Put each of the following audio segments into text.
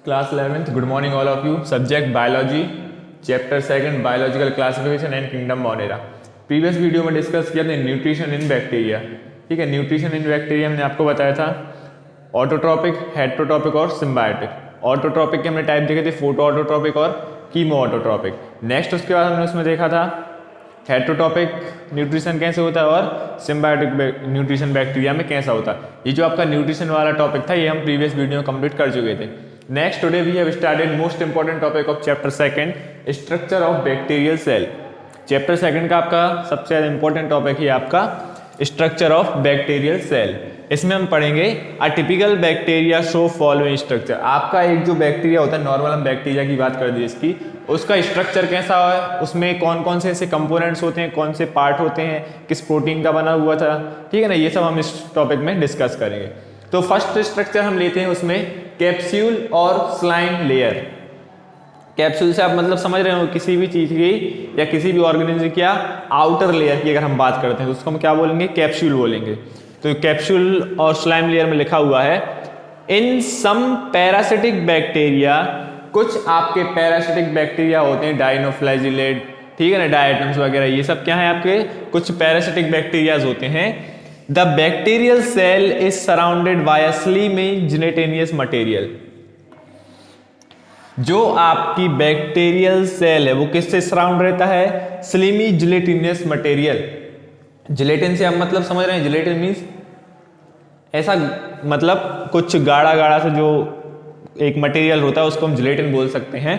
Class 11th good morning all of you. Subject biology, chapter 2 biological classification and kingdom Monera. Previous video में discuss किया था nutrition in bacteria. ठीक है, nutrition in bacteria हमने आपको बताया था ऑटोट्रॉपिक, हेट्रोट्रॉपिक और सिम्बायोटिक। ऑटोट्रॉपिक के हमने टाइप देखे थे फोटो ऑटोट्रॉपिक और कीमो ऑटोट्रॉपिक। नेक्स्ट उसके बाद हमने उसमें देखा था हेट्रोट्रॉपिक न्यूट्रिशन कैसे होता है और सिम्बायोटिक न्यूट्रिशन बैक्टीरिया में कैसा होता है। ये जो आपका न्यूट्रिशन वाला टॉपिक था ये हम प्रीवियस वीडियो में कंप्लीट कर चुके थे। Next today we have started most important topic of chapter 2 structure of bacterial cell. Chapter 2 का आपका सबसे ज़्यादा इंपॉर्टेंट टॉपिक है आपका स्ट्रक्चर ऑफ बैक्टीरियल सेल। इसमें हम पढ़ेंगे a typical bacteria show following structure. आपका एक जो बैक्टीरिया होता है, नॉर्मल हम बैक्टीरिया की बात कर दी इसकी, उसका स्ट्रक्चर कैसा है, उसमें कौन कौन से ऐसे कंपोनेंट्स होते हैं, कौन से पार्ट होते हैं, किस प्रोटीन का बना हुआ था, ठीक है ना, ये सब हम इस टॉपिक में डिस्कस करेंगे। तो फर्स्ट स्ट्रक्चर हम लेते हैं उसमें कैप्सूल और स्लाइम लेयर। कैप्सूल से आप मतलब समझ रहे हो किसी भी चीज की या किसी भी ऑर्गेनिज्म की आउटर लेयर की अगर हम बात करते हैं तो उसको हम क्या बोलेंगे, कैप्सूल बोलेंगे। तो कैप्सूल और स्लाइम लेयर में लिखा हुआ है इन सम पैरासिटिक बैक्टीरिया, कुछ आपके पैरासिटिक बैक्टीरिया होते हैं डाइनोफ्लैजिलेट, ठीक है ना, डायटम्स वगैरह, ये सब क्या है आपके कुछ पैरासिटिक बैक्टीरियाज होते हैं। The bacterial cell is surrounded by a slimy gelatinous material. जो आपकी बैक्टीरियल सेल है वो किससे सराउंड रहता है, स्लिमी जिलेटिनियस मटेरियल। जिलेटिन से आप मतलब समझ रहे हैं, जिलेटिन मीन्स ऐसा मतलब कुछ गाढ़ा गाढ़ा सा जो एक मटेरियल होता है उसको हम जिलेटिन बोल सकते हैं।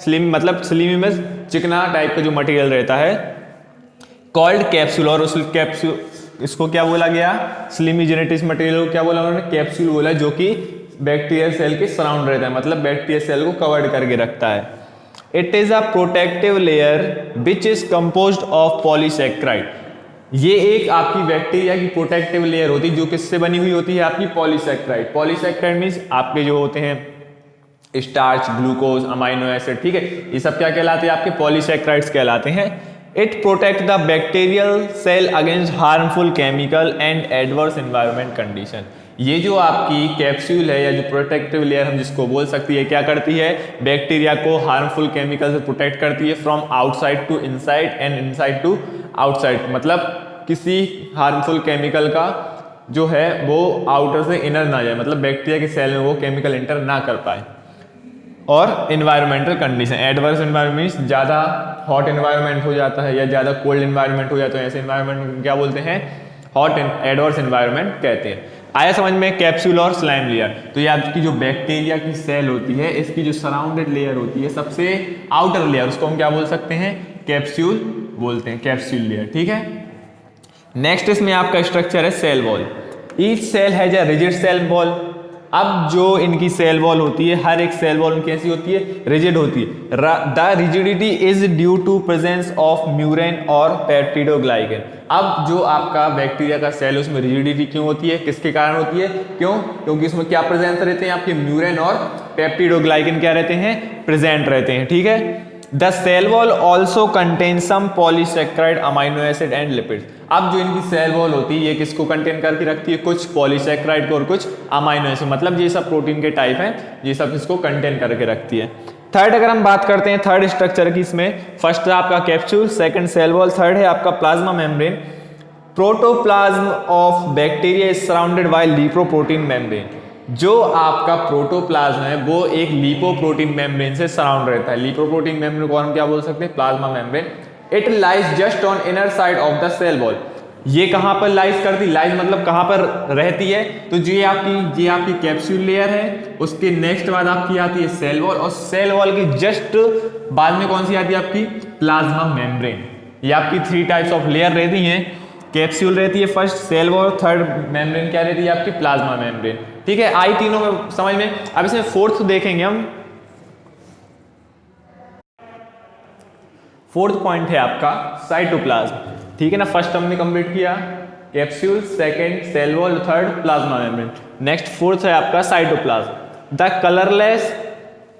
स्लिम मतलब स्लिमी में चिकना टाइप का जो मटेरियल रहता है कॉल्ड कैप्सूल, और उस कैप्सूल इसको क्या बोला गया, स्लिमी जेनेटिस मटेरियल को क्या बोला उन्होंने, कैप्सूल बोला, जो कि बैक्टीरियल सेल के सराउंड रहता है, मतलब बैक्टीरियल सेल को कवर्ड करके रखता है। It is a protective layer which is composed of polysaccharide. ये एक आपकी बैक्टीरिया की प्रोटेक्टिव लेयर होती है जो किससे बनी हुई होती है, आपकी पॉलीसैकेराइड। पॉलीसैकेराइड मीन्स आपके जो होते हैं स्टार्च, ग्लूकोज, अमाइनो एसिड, ठीक है, ये सब क्या कहलाते हैं, आपके पॉलीसैकेराइड्स कहलाते हैं। It protect the bacterial cell against harmful chemical and adverse environment condition. ये जो आपकी कैप्सूल है या जो प्रोटेक्टिव लेयर हम जिसको बोल सकती है, क्या करती है, बैक्टीरिया को हार्मफुल केमिकल से प्रोटेक्ट करती है from outside to inside and inside to outside. मतलब किसी हार्मफुल केमिकल का जो है वो आउटर से इनर ना जाए, मतलब बैक्टीरिया के सेल में वो केमिकल एंटर ना कर पाए। और environmental condition, adverse environment means ज़्यादा हॉट एनवायरमेंट हो जाता है या ज़्यादा कोल्ड एनवायरमेंट हो जाता है, ऐसे एनवायरमेंट क्या बोलते हैं, हॉट एडवर्स एनवायरमेंट कहते हैं। आया समझ में कैप्सूल और स्लाइम लेयर। तो ये आपकी जो बैक्टीरिया की सेल होती है इसकी जो सराउंडेड लेयर होती है, सबसे आउटर लेयर, उसको हम क्या बोल सकते हैं, कैप्सूल बोलते हैं, कैप्सूल लेयर, ठीक है। नेक्स्ट इसमें आपका स्ट्रक्चर है cell wall. Each cell has a rigid cell wall. अब जो इनकी सेल वॉल होती है, हर एक सेल वॉल कैसी होती है, रिजिड होती है। The rigidity is due to presence of murein और पेप्टिडोग्लाइकन। अब जो आपका बैक्टीरिया का सेल है उसमें रिजिडिटी क्यों होती है, किसके कारण होती है, क्यों, क्योंकि उसमें क्या प्रेजेंट रहते हैं, आपके म्यूरेन और पेप्टिडोग्लाइकन क्या रहते हैं, प्रेजेंट रहते हैं, ठीक है। The cell wall also contain some polysaccharide, amino acid and lipids. अब जो इनकी सेल वॉल होती है ये किसको कंटेन करके रखती है, कुछ पॉलीसैकेराइड को और कुछ अमाइनो एसिड, मतलब ये सब प्रोटीन के टाइप हैं, ये सब इसको कंटेन करके रखती है। थर्ड अगर हम बात करते हैं थर्ड स्ट्रक्चर की, इसमें फर्स्ट है आपका capsule, second cell wall, third है आपका plasma membrane. Protoplasm of bacteria is surrounded by lipoprotein membrane. जो आपका प्रोटोप्लाज्म है वो एक लिपोप्रोटीन मेम्ब्रेन से सराउंड रहता है। लिपोप्रोटीन मेम्ब्रेन को हम क्या बोल सकते हैं, plasma membrane. It lies just on inner side of the cell wall. ये कहां पर लाइज करती, लाइज मतलब कहां पर रहती है, तो ये आपकी कैप्सूल लेयर है, उसके नेक्स्ट बाद आपकी आती है सेल वॉल, और सेल वॉल की जस्ट बाद में कौन सी आती है, आपकी प्लाज्मा मेम्ब्रेन। ये आपकी 3 टाइप्स ऑफ लेयर रहती हैं, कैप्सूल रहती है first, cell wall, third membrane क्या रहती है, आपकी प्लाज्मा मेम्ब्रेन, ठीक है। आई तीनों में समझ में। अब इसमें फोर्थ देखेंगे हम। फोर्थ पॉइंट है आपका साइटोप्लाज्म, ठीक है ना। फर्स्ट हमने कंप्लीट किया capsule, second cell wall, third plasma membrane. Next fourth है आपका साइटोप्लाज्म। द कलरलेस,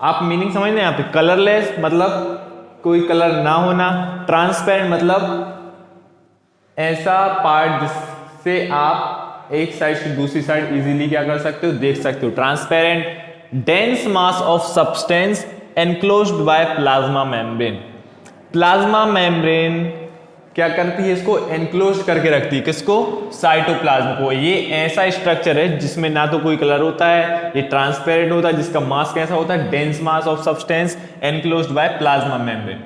आप मीनिंग समझ रहे हैं यहाँ पे, कलरलेस मतलब कोई कलर ना होना, ट्रांसपेरेंट मतलब ऐसा पार्ट जिससे आप एक साइड से दूसरी साइड इजीली क्या कर सकते हो, देख सकते हो। Transparent dense mass of substance enclosed by plasma membrane। Plasma membrane क्या करती है, इसको एनक्लोज करके रखती है, किसको, साइटोप्लाज्म को। ये ऐसा स्ट्रक्चर है जिसमें ना तो कोई कलर होता है, ये ट्रांसपेरेंट होता है, जिसका मास कैसा होता है, dense mass of substance enclosed by plasma membrane.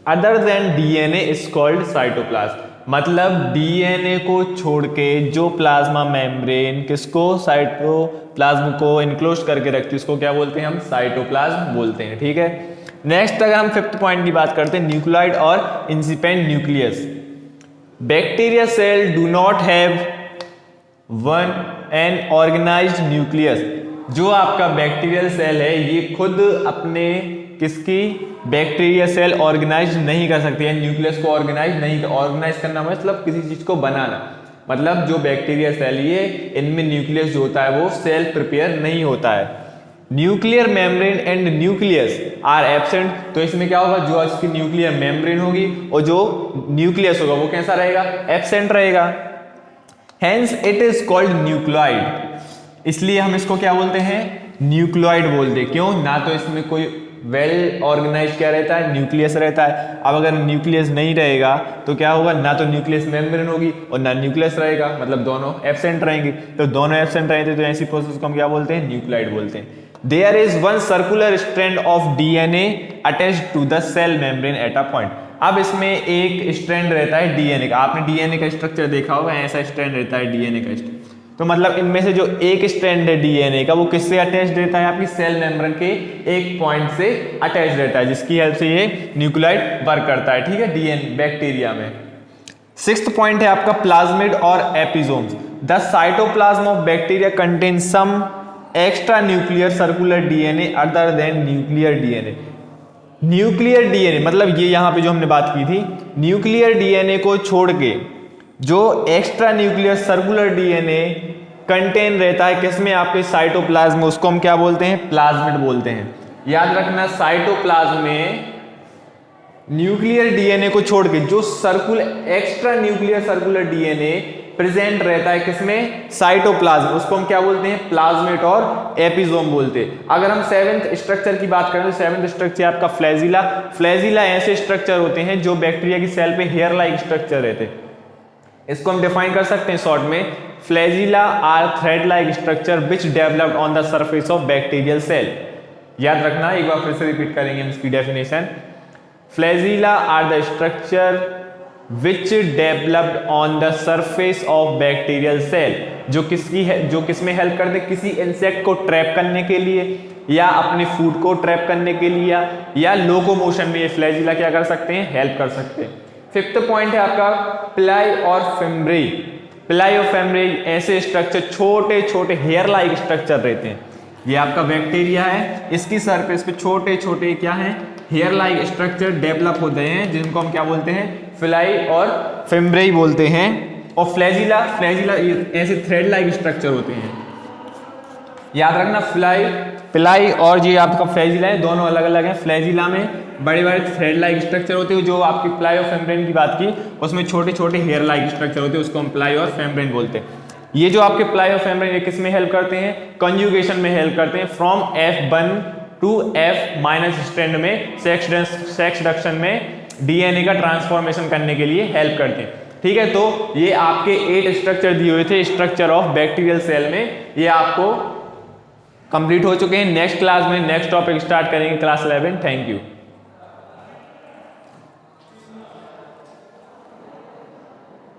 Other than DNA is called cytoplasm. मतलब डीएनए को छोड़ के जो प्लाज्मा मेम्ब्रेन किसको, साइटोप्लाज्म को एनक्लोज करके रखती है, उसको क्या बोलते हैं, हम साइटोप्लाज्म बोलते हैं। ठीक है, नेक्स्ट अगर हम फिफ्थ पॉइंट की बात करते हैं, न्यूक्लियोइड और incipient nucleus. Bacteria cell do not have one an organised nucleus. जो आपका बैक्टीरियल सेल है ये खुद अपने किसकी, बैक्टीरिया सेल ऑर्गेनाइज नहीं कर सकती है, न्यूक्लियस को ऑर्गेनाइज नहीं, ऑर्गेनाइज करना मतलब किसी चीज को बनाना। मतलब जो बैक्टीरिया सेल ये इनमें न्यूक्लियस जो होता है वो सेल प्रिपेयर नहीं होता है। Nuclear membrane and nucleus are absent. तो इसमें क्या होगा, जो इसकी न्यूक्लियर मेम्ब्रेन होगी और जो न्यूक्लियस होगा वो कैसा रहेगा, एब्सेंट रहेगा। Hence it is called nucleoid. इसलिए हम इसको क्या बोलते हैं, न्यूक्लियोइड बोलते हैं। क्यों, ना तो इसमें कोई वेल ऑर्गेनाइज क्या रहता है, न्यूक्लियस रहता है। अब अगर न्यूक्लियस नहीं रहेगा तो क्या होगा, ना तो न्यूक्लियस मेम्ब्रेन होगी और ना न्यूक्लियस रहेगा, मतलब दोनों एब्सेंट रहेंगे। तो दोनों एब्सेंट रहेंगे तो ऐसी प्रोसेस को हम क्या बोलते हैं, न्यूक्लियोइड बोलते हैं। There is one circular strand of DNA attached to the cell membrane at a point। अब इसमें एक स्ट्रैंड रहता है डीएनए का। आपने डीएनए का स्ट्रक्चर देखा होगा, ऐसा स्ट्रैंड रहता है डीएनए का स्ट्रैंड। तो मतलब इनमें से जो एक स्ट्रैंड है डीएनए का वो किससे अटैच रहता है, आपकी सेल मेम्ब्रेन के एक पॉइंट से अटैच रहता है, जिसकी हेल्प से ये न्यूक्लियोइड वर्क करता है। ठीक है, डीएनए बैक्टीरिया में। सिक्स्थ पॉइंट है आपका प्लाज्मिड और episomes. The cytoplasm of bacteria contain some extra nuclear circular DNA other than nuclear DNA. Nuclear DNA मतलब ये यहां पे जो हमने बात की थी, न्यूक्लियर डीएनए को छोड़ के जो extra nuclear circular DNA contain रहता है किसमें, आपके साइटोप्लाज्म में, उसको हम क्या बोलते हैं, प्लाज्मिड बोलते हैं। याद रखना, साइटोप्लाज्म में न्यूक्लियर डीएनए को छोड़ के जो extra nuclear circular DNA present रहता है किसमें, साइटोप्लाज्म, उसको हम क्या बोलते हैं, प्लाज्मिड और एपिसोम बोलते हैं। अगर हम सेवेंथ स्ट्रक्चर की बात करें तो सेवेंथ स्ट्रक्चर आपका फ्लैजिला। फ्लैजिला ऐसे स्ट्रक्चर होते हैं जो बैक्टीरिया की सेल पे हेयर लाइक स्ट्रक्चर रहते हैं। इसको हम डिफाइन कर सकते हैं शॉर्ट में, flagella are thread like structure which developed on the surface of bacterial cell. याद रखना, एक बार फिर से रिपीट करेंगे हम इसकी definition. Flagella are the structure which developed on the surface of bacterial cell, जो किसमें हेल्प करते हैं, किसी इंसेक्ट को ट्रैप करने के लिए या अपने फूड को ट्रैप करने के लिए या लोकोमोशन में ये फ्लैजिला क्या कर सकते हैं, हेल्प कर सकते हैं। फिफ्थ पॉइंट है आपका पिलाई और फिम्ब्रेई। पिलाई और फिम्ब्रेई ऐसे स्ट्रक्चर, छोटे छोटे हेयर लाइक स्ट्रक्चर रहते हैं। ये आपका बैक्टीरिया है, इसकी सरफेस पे छोटे छोटे क्या है, हेयर लाइक स्ट्रक्चर डेवलप होते हैं, जिनको हम क्या बोलते हैं, फिलाई और फिम्ब्रेई बोलते हैं। और फ्लैजिला ऐसे थ्रेड लाइक स्ट्रक्चर होते हैं। याद रखना, फिलाई और ये आपका फ्लैजिला है, दोनों अलग अलग हैं। फ्लैजिला में बड़े बड़े थ्रेड लाइक स्ट्रक्चर होते हैं, जो आपकी प्लाई और फिम्ब्रेन की बात की उसमें छोटे छोटे हेयर लाइक स्ट्रक्चर होते हैं, उसको हम प्लाई और फिम्ब्रेन बोलते हैं। ये जो आपके प्लाई और फिम्ब्रेन ये किस में हेल्प करते हैं, कंजुगेशन में हेल्प करते हैं। From F1 to F- strand में सेक्स रिडक्शन में डीएनए का ट्रांसफॉर्मेशन करने के लिए हेल्प करते हैं। ठीक है, तो ये आपके 8 स्ट्रक्चर दिए हुए थे स्ट्रक्चर ऑफ बैक्टीरियल सेल में, ये आपको कंप्लीट हो चुके हैं। नेक्स्ट क्लास में नेक्स्ट टॉपिक स्टार्ट करेंगे, क्लास 11। Thank you.